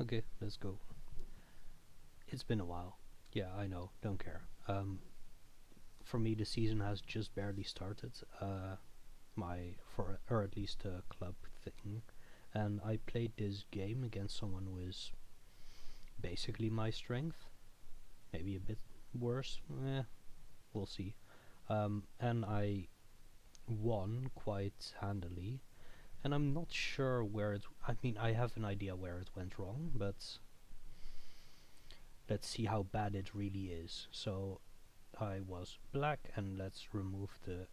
Okay, let's go. It's been a while. Yeah, I know. Don't care. For me, the season has just barely started. Or at least a club thing, and I played this game against someone who is basically my strength, maybe a bit worse. We'll see. And I won quite handily, and I'm not sure where it. I mean, I have an idea where it went wrong, but let's see how bad it really is. So I was black, and let's remove the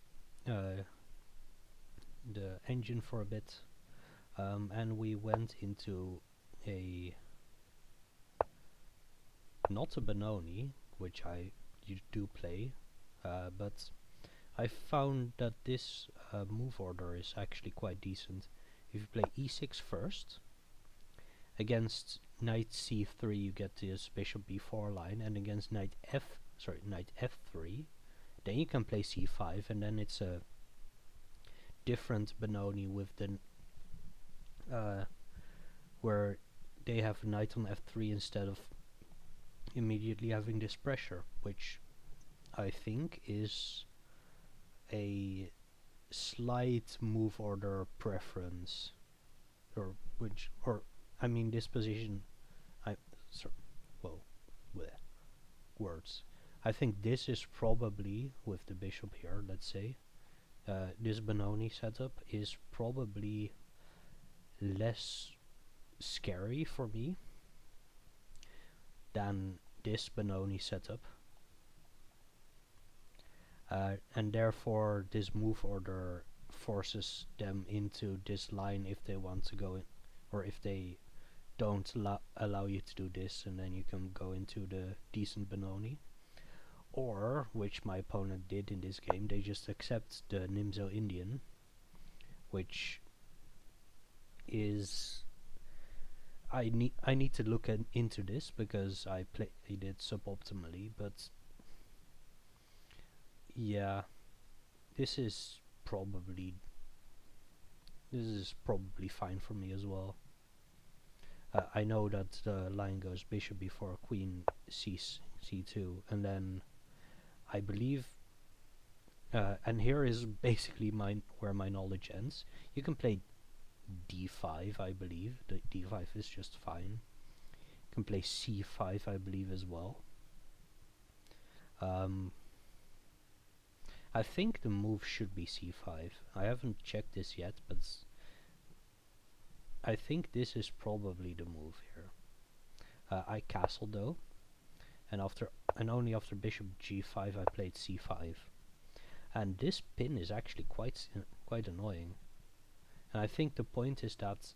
engine for a bit, and we went into a not a Benoni, which I do play, but I found that this move order is actually quite decent. If you play e6 first, against knight c3 you get this bishop b4 line, and against knight f3, then you can play c5, and then it's a different Benoni with the where they have knight on f3 instead of immediately having this pressure, which I think is a slight move order preference, or I mean this position. I sorry, whoa, bleh, words. I think this is probably with the bishop here. Let's say this Benoni setup is probably less scary for me than this Benoni setup, and therefore this move order forces them into this line if they want to go in, or if they don't allow you to do this, and then you can go into the decent Benoni. Or, which my opponent did in this game, they just accept the Nimzo Indian, which is I need to look into this because I played it suboptimally, but yeah, this is probably fine for me as well. I know that the line goes bishop before queen c2, and then I believe, and here is basically where my knowledge ends. You can play d5, I believe. The d5 is just fine. You can play c5, I believe, as well. I think the move should be c5. I haven't checked this yet, but I think this is probably the move here. I castled though, and only after bishop g5 I played c5, and this pin is actually quite annoying. And I think the point is that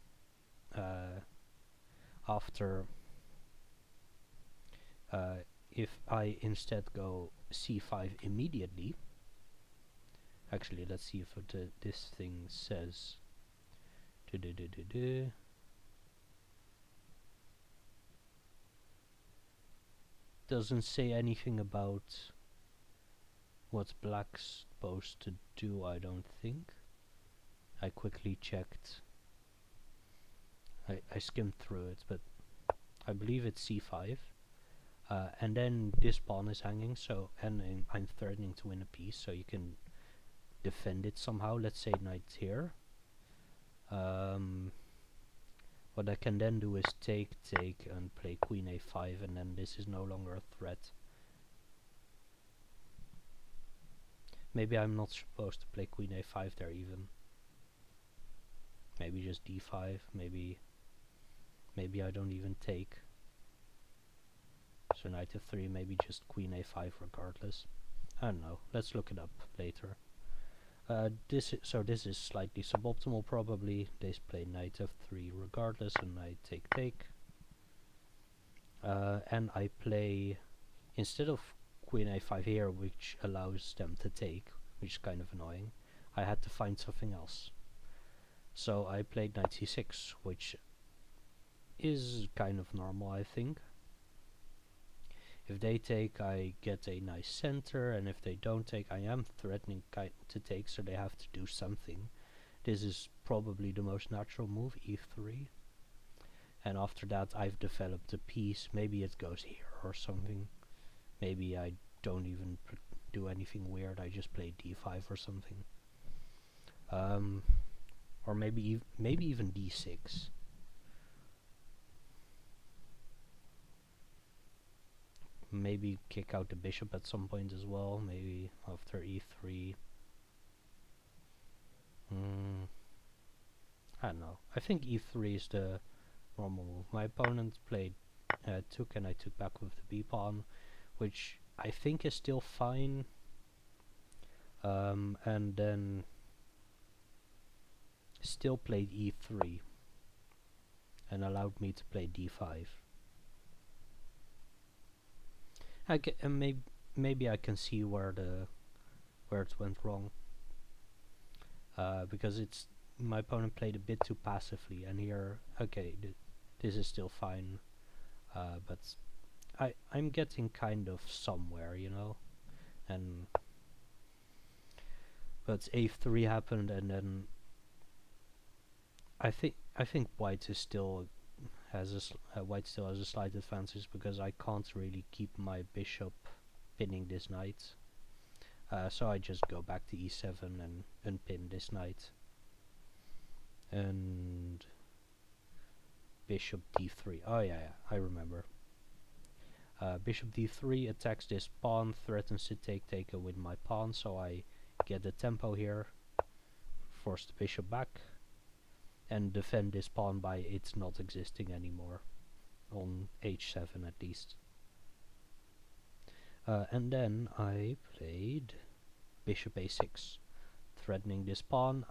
after if I instead go c5 immediately, actually let's see if this thing says doesn't say anything about what black's supposed to do, I don't think. I quickly checked. I skimmed through it, but I believe it's c5. And then this pawn is hanging, so and I'm threatening to win a piece, so you can defend it somehow. Let's say knight here. What I can then do is take, and play queen a5, and then this is no longer a threat. Maybe I'm not supposed to play queen a5 there even. Maybe just d5, maybe I don't even take. So knight f3, maybe just queen a5 regardless. I don't know, let's look it up later. This is slightly suboptimal probably. They play knight f3 regardless, and I take. And I play, instead of queen a5 here, which allows them to take, which is kind of annoying, I had to find something else. So I played knight c6, which is kind of normal, I think. If they take, I get a nice center, and if they don't take, I am threatening to take, so they have to do something. This is probably the most natural move, e3. and after that I've developed a piece. Maybe it goes here or something. Maybe I don't even do anything weird. I just play d5 or something. Or maybe even d6. Maybe kick out the bishop at some point as well. Maybe after e3. I don't know. I think e3 is the normal move. My opponent played took, and I took back with the b pawn, which I think is still fine. And then still played e3 and allowed me to play d5. Maybe I can see where it went wrong. Because my opponent played a bit too passively, and here, okay, this is still fine. But I'm getting kind of somewhere, you know, but a3 happened, and then I think white still has a slight advantage because I can't really keep my bishop pinning this knight. So I just go back to e7 and unpin this knight. And bishop d3. Oh yeah, I remember. Bishop d3 attacks this pawn, threatens to take with my pawn, so I get the tempo here, force the bishop back, and defend this pawn by it's not existing anymore, on h7 at least. And then I played bishop a6, threatening this pawn.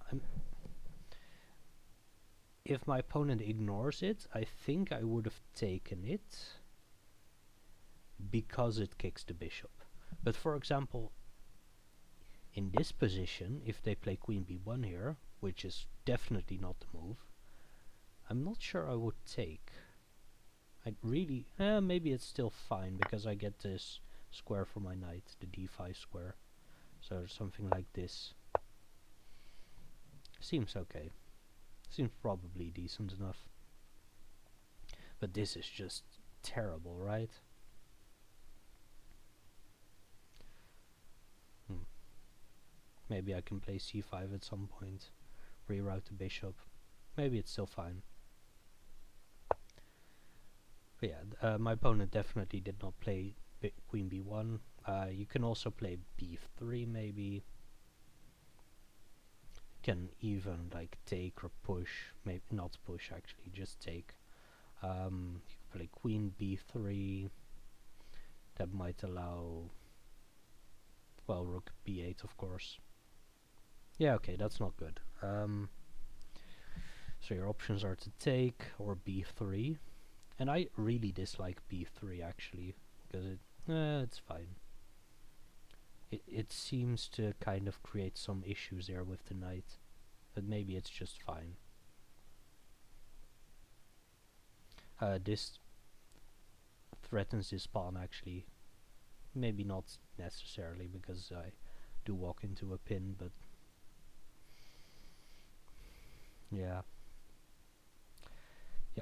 If my opponent ignores it, I think I would have taken it because it kicks the bishop. But for example, in this position, if they play queen b1 here, which is definitely not the move, I'm not sure I would take. I'd really, maybe it's still fine because I get this square for my knight, the d5 square. So something like this seems okay. Seems probably decent enough. But this is just terrible, right? Maybe I can play c5 at some point, reroute the bishop. Maybe it's still fine. But yeah, my opponent definitely did not play queen b1. You can also play b3 maybe. Can even like take or push, maybe not push actually, just take. You can play queen b3. That might allow, well, rook b8 of course. Yeah, okay, that's not good. So your options are to take or b3, and I really dislike b3 actually because it's fine. It seems to kind of create some issues there with the knight, but maybe it's just fine. This threatens this pawn actually. Maybe not necessarily because I do walk into a pin, but yeah,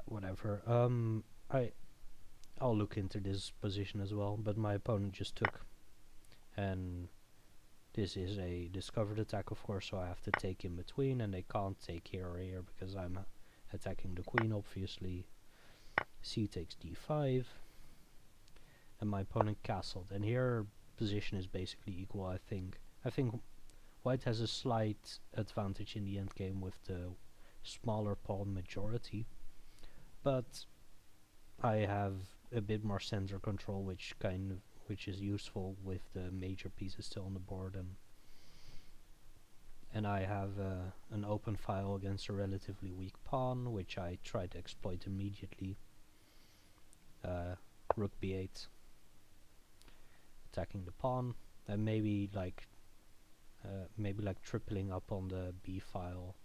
whatever. I'll look into this position as well, but my opponent just took, and this is a discovered attack of course, so I have to take in between, and they can't take here or here because I'm attacking the queen obviously. C takes d5, and my opponent castled, and here position is basically equal. I think white has a slight advantage in the endgame with the smaller pawn majority, but I have a bit more center control, which is useful with the major pieces still on the board, and I have an open file against a relatively weak pawn, which I try to exploit immediately. Rook b8, attacking the pawn, and maybe like tripling up on the b file,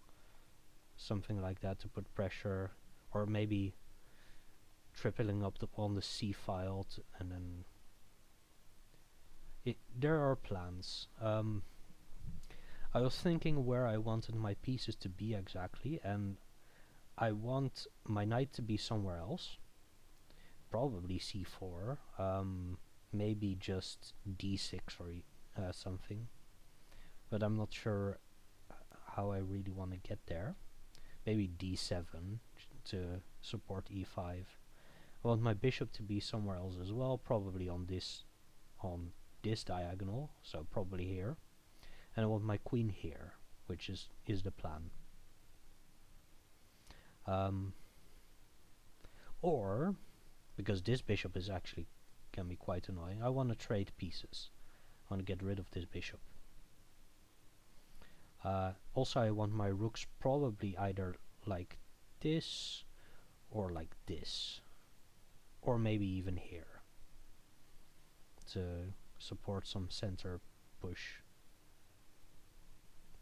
something like that to put pressure, or maybe tripling up on the c file, and then there are plans. I was thinking where I wanted my pieces to be exactly, and I want my knight to be somewhere else, probably c4, maybe just d6 or something, but I'm not sure how I really want to get there. Maybe d7 to support e5. I want my bishop to be somewhere else as well, probably on this diagonal, so probably here. And I want my queen here, which is the plan. Or, because this bishop is actually can be quite annoying, I want to trade pieces. I want to get rid of this bishop. Also, I want my rooks probably either like this or like this, or maybe even here to support some center push.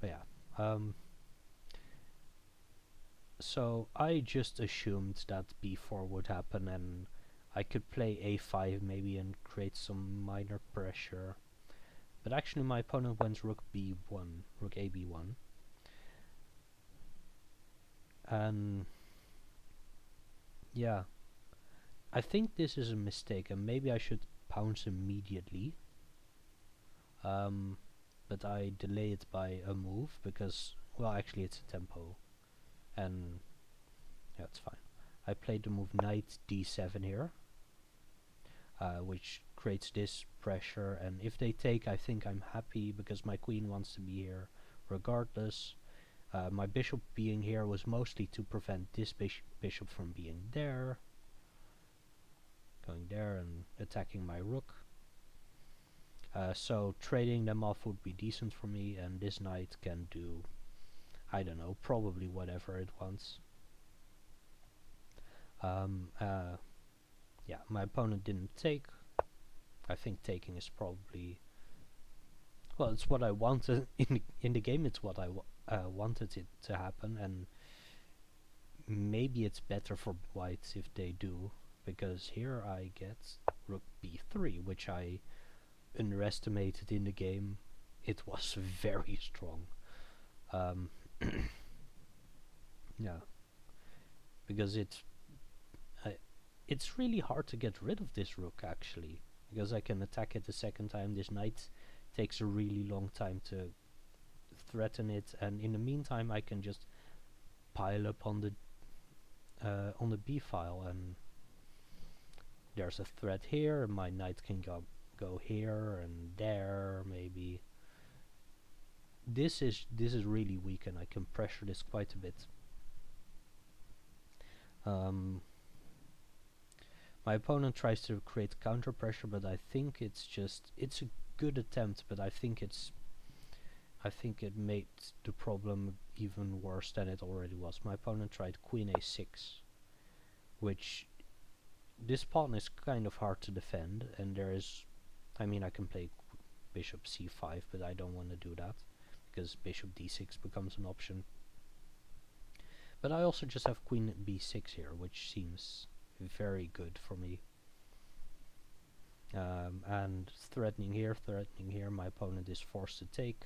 But yeah, so I just assumed that b4 would happen, and I could play a5 maybe and create some minor pressure. But actually my opponent went rook b1, rook a b1. And yeah, I think this is a mistake, and maybe I should pounce immediately. But I delay it by a move because, well, actually it's a tempo, and yeah, it's fine. I played the move knight d7 here, which creates this pressure, and if they take, I think I'm happy because my queen wants to be here regardless. My bishop being here was mostly to prevent this bishop from being there, going there and attacking my rook. So trading them off would be decent for me, and this knight can do, I don't know, probably whatever it wants. Yeah, my opponent didn't take. I think taking is probably, well, it's what I wanted in the game. It's what I wanted it to happen, and maybe it's better for white if they do, because here I get rook b3, which I underestimated in the game. It was very strong. Yeah, because it's really hard to get rid of this rook actually, because I can attack it the second time. This knight takes a really long time to threaten it, and in the meantime I can just pile up on the b file, and there's a threat here, and my knight can go here and there maybe. This is really weak, and I can pressure this quite a bit. My opponent tries to create counter pressure, but I think it's a good attempt, but I think it made the problem even worse than it already was. My opponent tried queen a6, which this pawn is kind of hard to defend, and there is, I mean, I can play bishop c5, but I don't want to do that because bishop d6 becomes an option. But I also just have queen b6 here, which seems very good for me. And threatening here, my opponent is forced to take,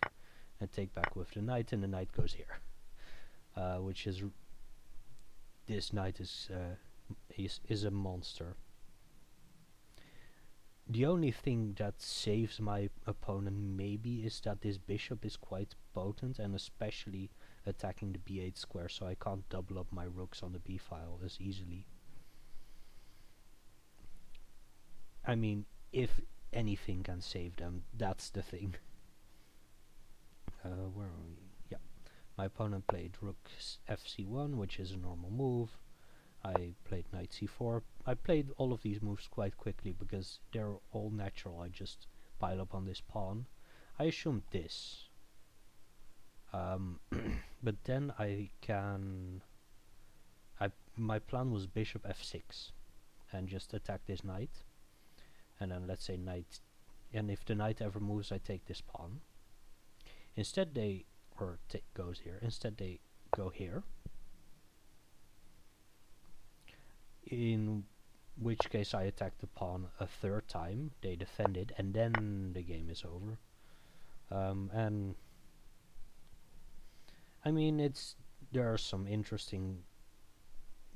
and take back with the knight, and the knight goes here. Which is, this knight is a monster. The only thing that saves my opponent maybe is that this bishop is quite potent, and especially attacking the b8 square, so I can't double up my rooks on the b file as easily. I mean, if anything can save them, that's the thing. Where are we? Yeah. My opponent played rook fc1, which is a normal move. I played knight c4. I played all of these moves quite quickly because they're all natural. I just pile up on this pawn. I assumed this. But then my plan was bishop f6 and just attack this knight. And then let's say knight, and if the knight ever moves, I take this pawn. Instead they, goes here, instead they go here. In which case I attack the pawn a third time, they defend it, and then the game is over. And I mean, there are some interesting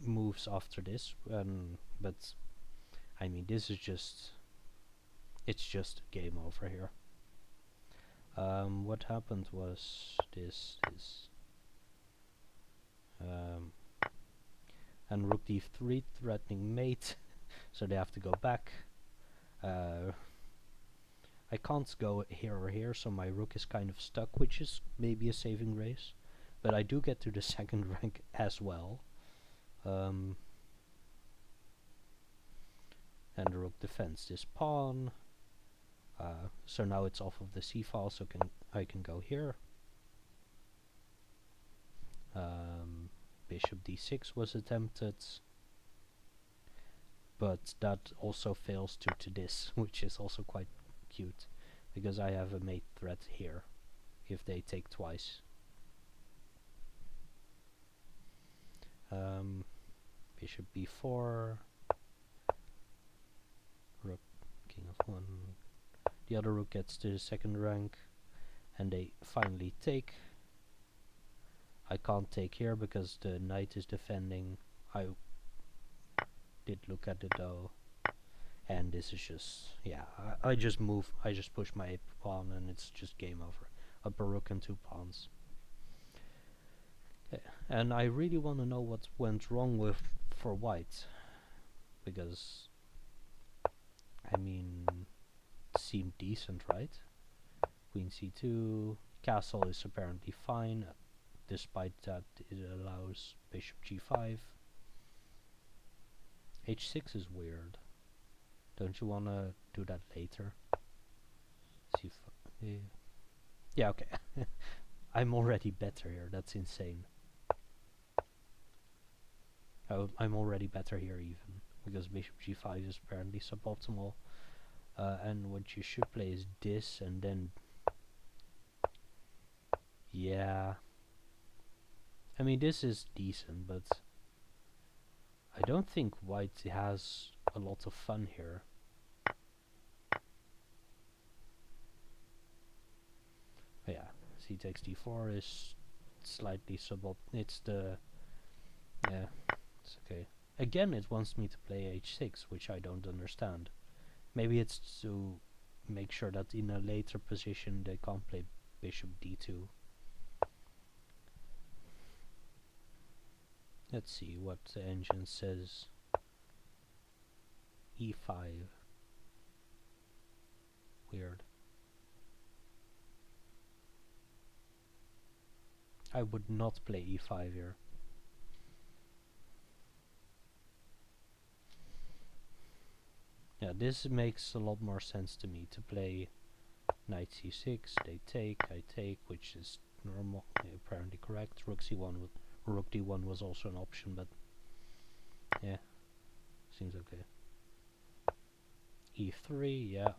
moves after this, but I mean this is just, it's just game over here. What happened was this is and rook d3 threatening mate, so they have to go back. I can't go here or here, so my rook is kind of stuck, which is maybe a saving grace. But I do get to the second rank as well. And the rook defends this pawn. So now it's off of the c-file, so I can go here. Bishop d6 was attempted, but that also fails due to this, which is also quite cute, because I have a mate threat here if they take twice. Bishop b4, rook, king of 1. The other rook gets to the second rank, and they finally take. I can't take here because the knight is defending. I did look at it though, and this is just, yeah, I just move, I just push my pawn and it's just game over. Up a rook and 2 pawns. Okay. And I really want to know what went wrong with for white, because I mean, it seemed decent, right? Queen c2, castle is apparently fine, despite that it allows bishop g5. h6 is weird. Don't you want to do that later? c5. Yeah, okay. I'm already better here, that's insane. I'm already better here even, because bishop g5 is apparently suboptimal. And what you should play is this, and then, yeah, I mean this is decent, but I don't think white has a lot of fun here. But yeah, c takes d4 is slightly it's the, yeah, it's okay. Again it wants me to play h6, which I don't understand. Maybe it's to make sure that in a later position they can't play bishop d2. Let's see what the engine says. e5. Weird. I would not play e5 here. Yeah, this makes a lot more sense to me, to play knight c6, they take, I take, which is normal, apparently correct. Rook c1 with rook d1 was also an option, but yeah, seems okay. e3, yeah.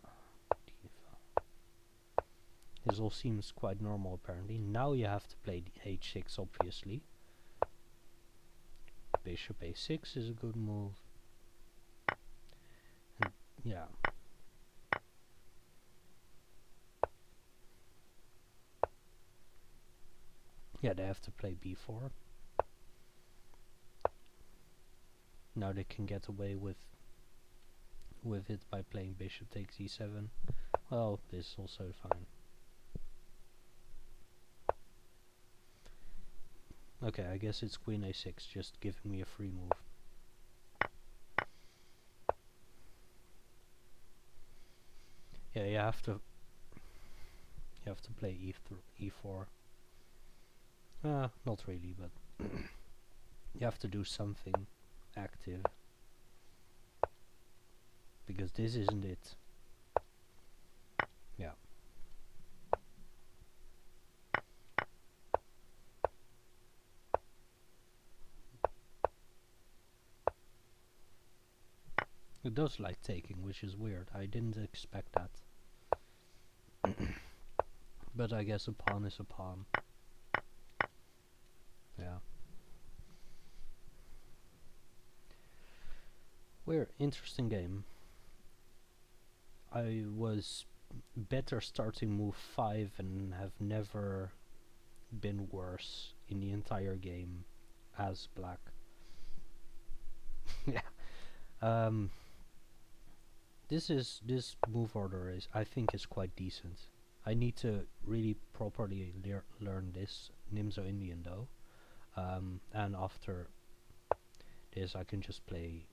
This all seems quite normal apparently. Now you have to play the h6 obviously. Bishop a6 is a good move. And yeah. Yeah, they have to play b4. Now they can get away with it by playing bishop takes e7. Well, this is also fine. Okay, I guess it's queen a6, just giving me a free move. Yeah, you have to play e4. Not really, but you have to do something active, because this isn't it. Yeah. It does like taking, which is weird. I didn't expect that. But I guess a pawn is a pawn. Yeah. Weird, interesting game. I was better starting move 5 and have never been worse in the entire game as black. Yeah. Um, this move order is, I think, is quite decent. I need to really properly learn this Nimzo Indian though. And after this, I can just play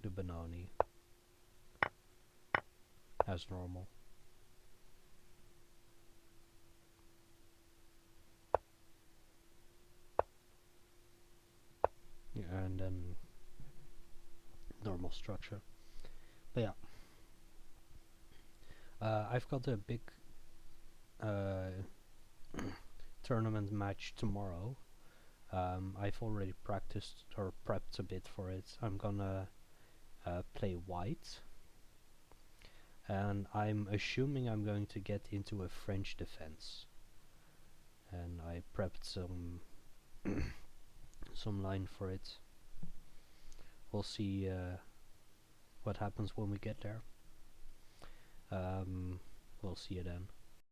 the Banani as normal. Yeah, and then normal structure. But yeah, I've got a big uh, tournament match tomorrow. I've already practiced or prepped a bit for it. I'm gonna play white, and I'm assuming I'm going to get into a French defense. And I prepped some line for it. We'll see what happens when we get there. Um, we'll see it then.